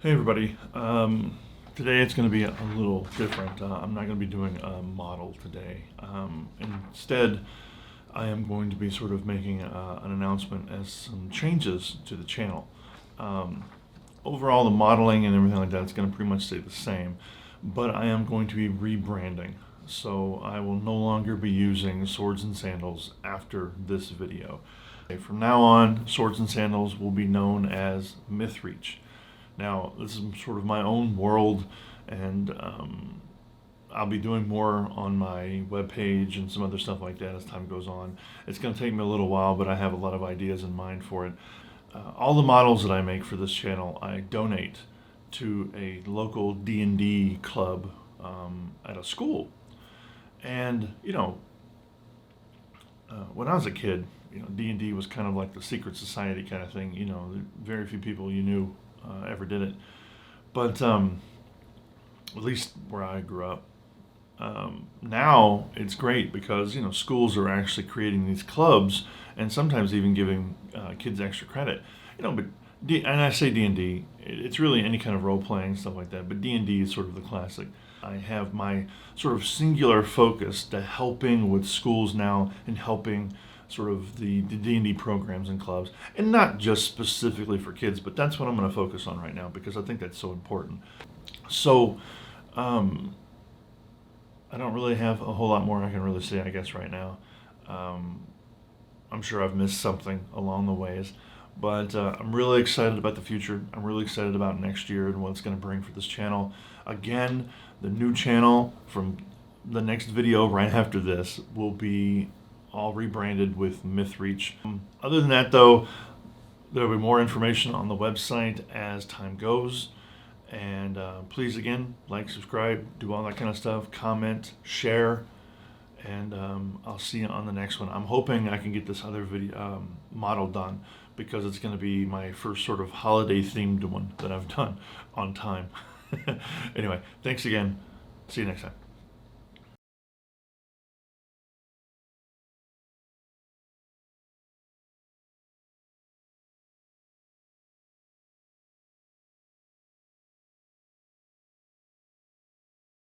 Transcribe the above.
Hey everybody. Today it's going to be a little different. I'm not going to be doing a model today. Instead, I am going to be sort of making an announcement as some changes to the channel. Um, Overall, the modeling and everything like that is going to pretty much stay the same, but I am going to be rebranding. So I will no longer be using Swords and Sandals after this video. Okay, from now on, Swords and Sandals will be known as Mythreach. Now, this is sort of my own world, and I'll be doing more on my webpage and some other stuff like that as time goes on. It's going to take me a little while, but I have a lot of ideas in mind for it. All the models that I make for this channel, I donate to a local D&D club at a school. And, when I was a kid, D&D was kind of like the secret society kind of thing. Very few people you knew ever did it. But at least where I grew up, now it's great because schools are actually creating these clubs and sometimes even giving kids extra credit. But and I say D&D, it's really any kind of role playing stuff like that. But D&D is sort of the classic. I have my sort of singular focus to helping with schools now and helping sort of the D&D programs and clubs, and not just specifically for kids, but that's what I'm going to focus on right now because I think that's so important. So, I don't really have a whole lot more I can really say, I guess, right now. Um, I'm sure I've missed something along the ways, but I'm really excited about the future. I'm really excited about next year and what it's going to bring for this channel. Again, the new channel from the next video right after this will be all rebranded with Mythreach. Other than that, though, there will be more information on the website as time goes. And please, again, like, subscribe, do all that kind of stuff, comment, share, and I'll see you on the next one. I'm hoping I can get this other video model done because it's going to be my first sort of holiday themed one that I've done on time. Anyway, thanks again. See you next time.